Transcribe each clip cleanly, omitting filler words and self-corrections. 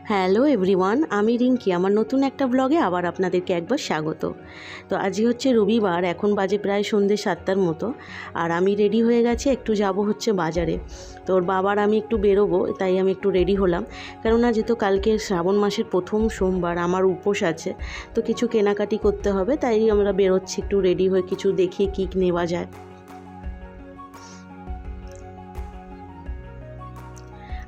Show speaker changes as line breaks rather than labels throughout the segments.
Hello everyone, আমি রিঙ্কি। আমার নতুন একটা ব্লগে আবার আপনাদেরকে একবার স্বাগত। তো আজই হচ্ছে রবিবার, এখন বাজে প্রায় সন্ধ্যে 7টার মতো। আর আমি রেডি হয়ে গেছি, একটু যাব হচ্ছে বাজারে। তো ওর বাবার আমি একটু বেরোবো, তাই আমি একটু রেডি হলাম। কেননা যেহেতু কালকে শ্রাবণ মাসের প্রথম সোমবার, আমার উপোস আছে, তো কিছু কেনাকাটি করতে হবে, তাই আমরা বেরোচ্ছি একটু রেডি হয়ে, কিছু দেখি কী নেওয়া যায়।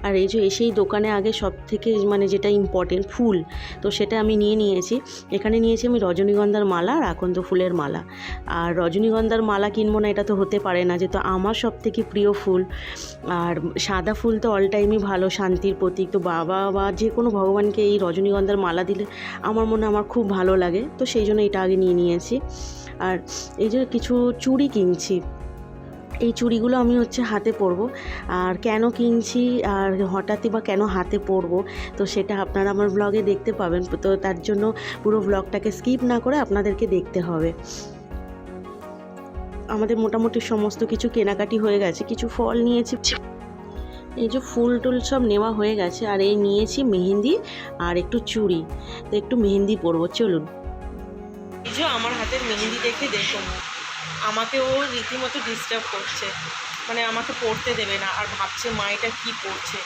আর এই যে এসেই দোকানে আগে সব থেকে যেটা ইম্পর্টেন্ট ফুল, তো সেটা আমি নিয়েছি। এখানে নিয়েছি আমি রজনীগন্ধার মালা আর আকন্দ ফুলের মালা। আর রজনীগন্ধার মালা কিনবো না এটা তো হতে পারে না, যেহেতু আমার সব থেকে প্রিয় ফুল। আর সাদা ফুল তো অল টাইমই ভালো, শান্তির প্রতীক। তো বাবা বা যে কোনো ভগবানকে এই রজনীগন্ধার মালা দিলে আমার খুব ভালো লাগে, তো সেই জন্য এটা আগে নিয়েছি। আর এই যে কিছু চুড়ি কিনছি, এই চুড়িগুলো আমি হাতে পরবো। আর কেন কিনছি আর হঠাৎই বা কেন হাতে পরবো, তো সেটা আপনারা আমার ব্লগে দেখতে পাবেন। তো তার জন্য পুরো ব্লগটাকে স্কিপ না করে আপনাদেরকে দেখতে হবে। আমাদের মোটামুটি সমস্ত কিছু কেনাকাটি হয়ে গেছে, কিছু ফল নিয়েছি, এই যে ফুল টুল সব নেওয়া হয়ে গেছে। আর এই নিয়েছি মেহেন্দি আর একটু চুড়ি, তো একটু মেহেন্দি পরবো, চলুন। এই যে আমার হাতের মেহেন্দি দেখে দেখুন, আমাকে ও রীতিমতো ডিস্টার্ব করছে, আমাকে পড়তে দেবে না। আর ভাবছে মা এটা কী পড়ছে,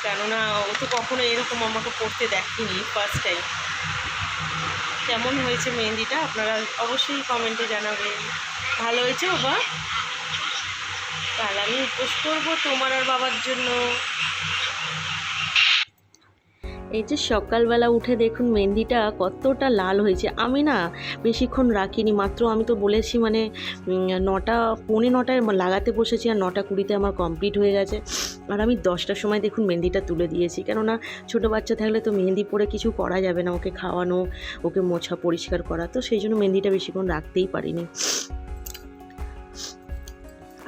কেননা ও তো কখনো এরকম আমাকে পড়তে দেখেনি, ফার্স্ট টাইম। কেমন হয়েছে মেহেন্দিটা আপনারা অবশ্যই কমেন্টে জানাবেন। ভালো হয়েছে বাবা? তাহলে আমি উপোস করবো তোমার আর বাবার জন্য। এই যে সকালবেলা উঠে দেখুন মেহেন্দিটা কতটা লাল হয়েছে। আমি না বেশিক্ষণ রাখিনি, মাত্র আমি তো বলেছি 9টা পৌনে 9টায় লাগাতে বসেছি, আর 9:20 আমার কমপ্লিট হয়ে গেছে। আর আমি 10টার সময় দেখুন মেহেন্দিটা তুলে দিয়েছি, কেননা ছোটো বাচ্চা থাকলে তো মেহেন্দি পরে কিছু করা যাবে না, ওকে খাওয়ানো, ওকে মোছা পরিষ্কার করা, তো সেই জন্য মেহেন্দিটা বেশিক্ষণ রাখতেই পারিনি।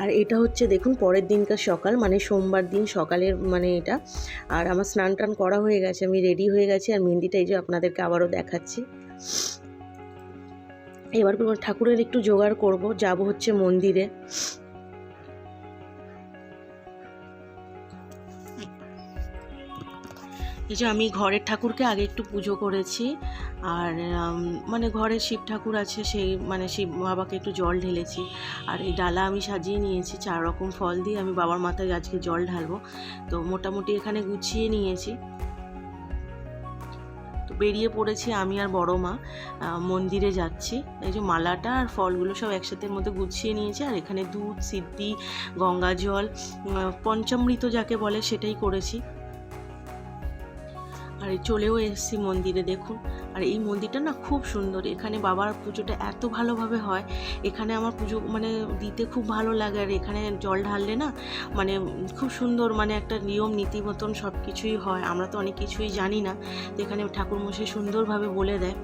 আর এটা দেখুন পরের দিনকার সকাল, সোমবার দিন সকালের এটা। আর আমার স্নান টান করা হয়ে গেছে, আমি রেডি হয়ে গেছি। আর মেহেন্দিটা এই যে আপনাদেরকে আবারও দেখাচ্ছি। এবার ঠাকুরের একটু জোগাড় করব, যাব মন্দিরে। এই যে আমি ঘরের ঠাকুরকে আগে একটু পুজো করেছি। আর ঘরের শিব ঠাকুর আছে, সেই শিব বাবাকে একটু জল ঢেলেছি। আর এই ডালা আমি সাজিয়ে নিয়েছি 4 রকম ফল দিয়ে, আমি বাবার মাথায় আজকে জল ঢালবো। তো মোটামুটি এখানে গুছিয়ে নিয়েছি। তো বেরিয়ে পড়েছি আমি আর বড় মা, মন্দিরে যাচ্ছি। এই যে মালাটা আর ফলগুলো সব একসাথে মধ্যে গুছিয়ে নিয়েছি। আর এখানে দুধ, সিদ্ধি, গঙ্গা জল, পঞ্চামৃত যাকে বলে সেটাই করেছি। আর চলেও এসেছি মন্দিরে, দেখুন। আর এই মন্দিরটা না খুব সুন্দর, এখানে বাবার পুজোটা এত ভালোভাবে হয়। এখানে আমার পুজো দিতে খুব ভালো লাগে। আর এখানে জল ঢাললে না খুব সুন্দর, একটা নিয়ম নীতি মতন সব কিছুই হয়। আমরা তো অনেক কিছুই জানি না, তো এখানে ঠাকুরমশাই সুন্দরভাবে বলে দেয়।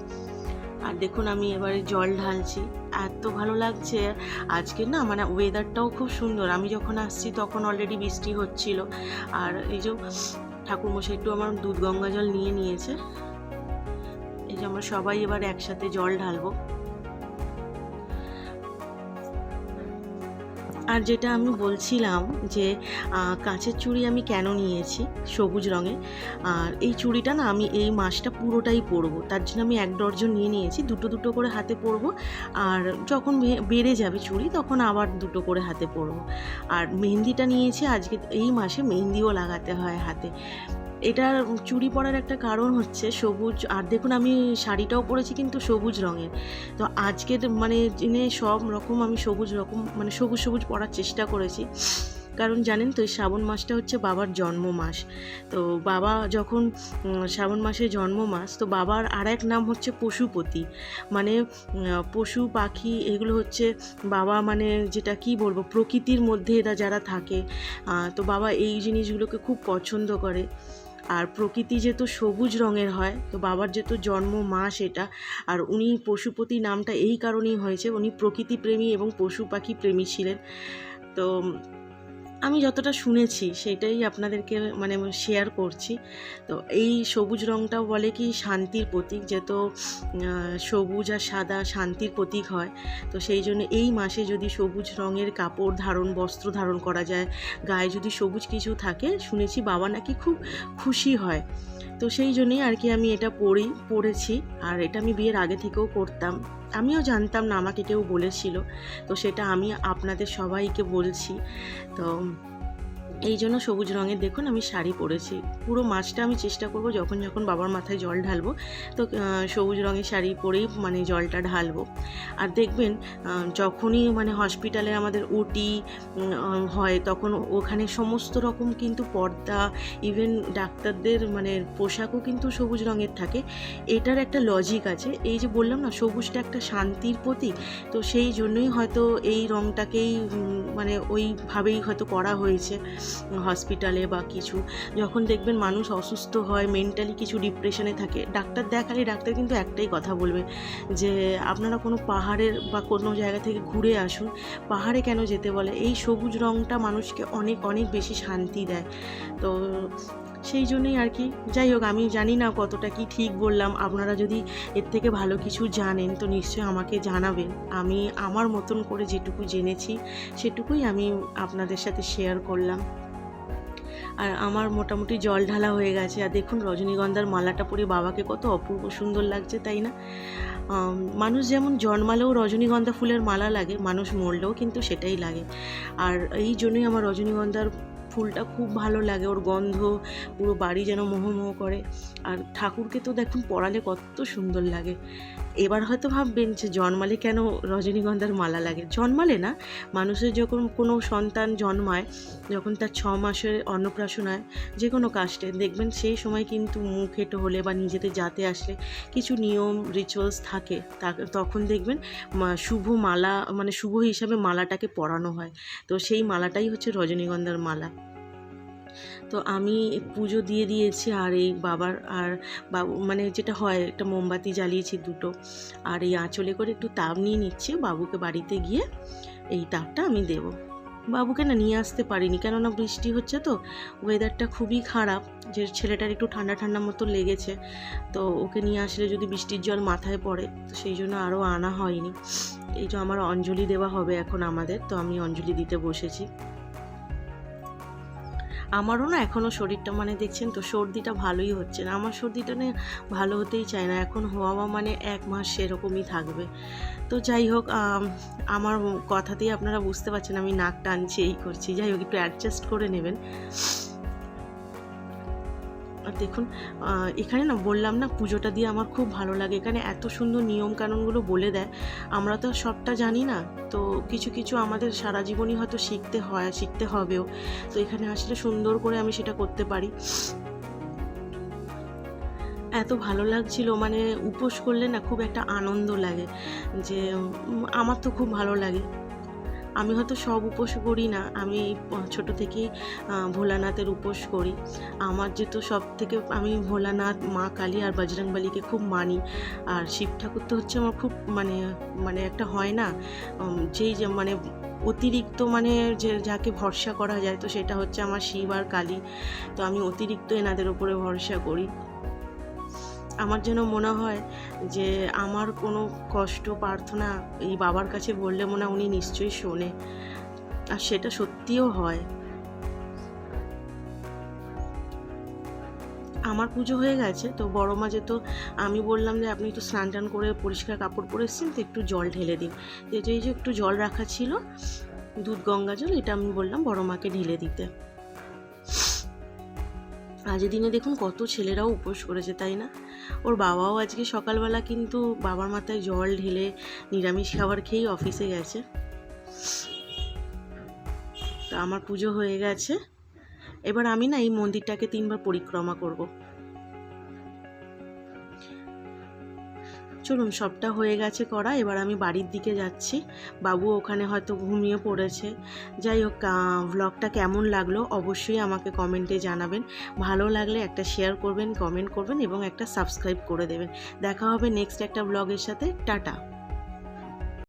আর দেখুন আমি এবারে জল ঢালছি, এত ভালো লাগছে আজকে না, ওয়েদারটাও খুব সুন্দর। আমি যখন আসছি তখন অলরেডি বৃষ্টি হচ্ছিল। আর এই যে ঠাকুরমশাই একটু আমার দুধ গঙ্গা জল নিয়ে নিয়েছে। এই যে আমরা সবাই এবার একসাথে জল ঢালবো। আর যেটা আমি বলছিলাম যে কাঁচের চুড়ি আমি কেন নিয়েছি সবুজ রঙের। আর এই চুড়িটা না আমি এই মাসটা পুরোটাই পরবো, তার জন্য আমি 1 ডজন নিয়ে নিয়েছি, দুটো করে হাতে পরবো। আর যখন বেড়ে যাবে চুড়ি তখন আবার 2 করে হাতে পরবো। আর মেহেন্দিটা নিয়েছি আজকে, এই মাসে মেহেন্দিও লাগাতে হয় হাতে। এটার চুড়ি পরার একটা কারণ হচ্ছে সবুজ। আর দেখুন আমি শাড়িটাও পরেছি কিন্তু সবুজ রঙের। তো আজকের দিনে সব রকম আমি সবুজ রকম সবুজ পরার চেষ্টা করেছি, কারণ জানেন তো এই শ্রাবণ মাসটা হচ্ছে বাবার জন্ম মাস। তো বাবা যখন শ্রাবণ মাসে জন্ম মাস, তো বাবার আর এক নাম হচ্ছে পশুপতি, পশু পাখি এগুলো হচ্ছে বাবা, যেটা কি বলবো, প্রকৃতির মধ্যে এরা যারা থাকে। তো বাবা এই জিনিসগুলোকে খুব পছন্দ করে। আর প্রকৃতি যেহেতু সবুজ রঙের হয়, তো বাবার যেহেতু জন্ম মাস এটা। আর উনি পশুপতি নামটা এই কারণেই হয়েছে, উনি প্রকৃতি প্রেমী এবং পশু পাখি প্রেমী ছিলেন। তো আমি যতটা শুনেছি সেটাই আপনাদেরকে মানে শেয়ার করছি। তো এই সবুজ রঙটা বলে কি শান্তির প্রতীক, যেহেতু সবুজ আর সাদা শান্তির প্রতীক হয়। তো সেই জন্য এই মাসে যদি সবুজ রঙের কাপড় বস্ত্র ধারণ করা যায়, গায়ে যদি সবুজ কিছু থাকে, শুনেছি বাবা নাকি খুব খুশি হয়। তো সেই জন্যই আর কি আমি এটা পড়েছি। আর এটা আমি বিয়ের আগে থেকেও করতাম, আমিও জানতাম না, আমাকে কেউ বলেছিল। তো সেটা আমি আপনাদের সবাইকে বলছি। তো এই জন্য সবুজ রঙের দেখুন আমি শাড়ি পরেছি। পুরো মাসটা আমি চেষ্টা করব যখন বাবার মাথায় জল ঢালবো, তো সবুজ রঙের শাড়ি পরেই মানে জলটা ঢালবো। আর দেখবেন যখনই মানে হসপিটালে আমাদের ওটি হয়, তখন ওখানে সমস্ত রকম কিন্তু পর্দা, ইভেন ডাক্তারদের মানে পোশাকও কিন্তু সবুজ রঙের থাকে। এটার একটা লজিক আছে, এই যে বললাম না সবুজটা একটা শান্তির প্রতীক, তো সেই জন্যই হয়তো এই রঙটাকেই মানে ওইভাবেই হয়তো করা হয়েছে হসপিটালে বা কিছু। যখন দেখবেন মানুষ অসুস্থ হয়, মেন্টালি কিছু ডিপ্রেশনে থাকে, ডাক্তার দেখালে ডাক্তার কিন্তু একটাই কথা বলবে যে আপনারা কোনো পাহাড়ের বা কোনো জায়গা থেকে ঘুরে আসুন। পাহাড়ে কেন যেতে বলে? এই সবুজ রঙটা মানুষকে অনেক অনেক বেশি শান্তি দেয়। তো সেই জন্যই আর কি। যাই হোক, আমি জানি না কতটা কি ঠিক বললাম। আপনারা যদি এর থেকে ভালো কিছু জানেন তো নিশ্চয়ই আমাকে জানাবেন। আমি আমার মতন করে যেটুকু জেনেছি সেটুকুই আমি আপনাদের সাথে শেয়ার করলাম। আর আমার মোটামুটি জল ঢালা হয়ে গেছে। আর দেখুন রজনীগন্ধার মালাটা পরে বাবাকে কত অপূর্ব সুন্দর লাগছে, তাই না? মানুষ যেমন জন্মালেও রজনীগন্ধা ফুলের মালা লাগে, মানুষ মরলেও কিন্তু সেটাই লাগে। আর এই জন্যই আমার রজনীগন্ধার ফুলটা খুব ভালো লাগে, ওর গন্ধ পুরো বাড়ি যেন মোহমোহ করে। আর ঠাকুরকে তো দেখুন পরালে কত সুন্দর লাগে। এবার হয়তো ভাববেন যে জন্মালে কেন রজনীগন্ধার মালা লাগে? জন্মালে না, মানুষের যখন কোনো সন্তান জন্মায়, যখন তার 6 মাসের অন্নপ্রাশন হয়, যে কোনো কাস্টে দেখবেন সেই সময় কিন্তু মুখ হেঁটো হলে বা নিজেদের জাতে আসলে কিছু নিয়ম রিচুয়ালস থাকে, তখন দেখবেন শুভ মালা মানে শুভ হিসাবে মালাটাকে পরানো হয়। তো সেই মালাটাই হচ্ছে রজনীগন্ধার মালা। তো আমি পুজো দিয়ে দিয়েছি। আর এই বাবার আর বাবু মানে যেটা হয়, একটা মোমবাতি জ্বালিয়েছি 2টো। আর এই আঁচলে করে একটু তাপ নিয়ে নিচ্ছি, বাবুকে বাড়িতে গিয়ে এই তাপটা আমি দেব। বাবুকে না নিয়ে আসতে পারিনি, কেননা বৃষ্টি হচ্ছে, তো ওয়েদারটা খুবই খারাপ, যে ছেলেটার একটু ঠান্ডা ঠান্ডা মতো লেগেছে। তো ওকে নিয়ে আসলে যদি বৃষ্টির জল মাথায় পড়ে, তো সেই জন্য আরও আনা হয়নি। এই যে আমার অঞ্জলি দেওয়া হবে এখন আমাদের, তো আমি অঞ্জলি দিতে বসেছি। আমারও না এখনও শরীরটা মানে দেখছেন তো সর্দিটা ভালোই হচ্ছে না, আমার সর্দিটা না ভালো হতেই চায় না, এখন হওয়া মানে 1 মাস সেরকমই থাকবে। তো যাই হোক, আমার কথাতেই আপনারা বুঝতে পারছেন আমি নাক টানছি, এই করছি। যাই হোক, একটু অ্যাডজাস্ট করে নেবেন। আর দেখুন এখানে না বললাম না পুজোটা দিয়ে আমার খুব ভালো লাগে, এখানে এত সুন্দর নিয়মকানুনগুলো বলে দেয়। আমরা তো সবটা জানি না, তো কিছু কিছু আমাদের সারা জীবনই হয়তো শিখতে হবেও। তো এখানে আসলে সুন্দর করে আমি সেটা করতে পারি। এত ভালো লাগছিল, মানে উপোস করলে না খুব একটা আনন্দ লাগে, যে আমার তো খুব ভালো লাগে। আমি হয়তো সব উপোস করি না, আমি ছোট থেকেই ভোলানাথের উপোস করি। আমার যেহেতু সব থেকে আমি ভোলানাথ, মা কালী আর বজরংবলীকে খুব মানি। আর শিব ঠাকুর তো হচ্ছে আমার খুব মানে মানে একটা হয় না যেই যে মানে অতিরিক্ত মানে যে যাকে ভরসা করা যায়, তো সেটা হচ্ছে আমার শিব আর কালী। তো আমি অতিরিক্ত এনাদের উপরে ভরসা করি। আমার যেন মনে হয় যে আমার কোনো কষ্ট প্রার্থনা এই বাবার কাছে বললে মনে হয় উনি নিশ্চয়ই শোনে, আর সেটা সত্যিও হয়। আমার পুজো হয়ে গেছে, তো বড় মা যেহেতু আমি বললাম যে আপনি একটু স্নান টান করে পরিষ্কার কাপড় পরে এসেছেন, তো একটু জল ঢেলে দিন। এই যে একটু জল রাখা ছিল, দুধ গঙ্গা জল, এটা আমি বললাম বড় মাকে ঢেলে দিতে। আজের দিনে দেখুন কত ছেলেরাও উপোস করেছে, তাই না? ওর বাবাও আজকে সকালবেলা কিন্তু বাবার মাথায় জল ঢেলে নিরামিষ খাবার খেয়েই অফিসে গেছে। তো আমার পুজো হয়ে গেছে, এবার আমি না এই মন্দিরটাকে 3বার পরিক্রমা করব। চলুন, সবটা হয়ে গেছে করা, এবার আমি বাড়ির দিকে যাচ্ছি। বাবু ওখানে হয়তো ঘুমিয়ে পড়েছে। যাই হোক, ভ্লগটা কেমন লাগলো অবশ্যই আমাকে কমেন্টে জানাবেন। ভালো লাগলে একটা শেয়ার করবেন, কমেন্ট করবেন এবং একটা সাবস্ক্রাইব করে দেবেন। দেখা হবে নেক্সট একটা ব্লগের সাথে। টাটা।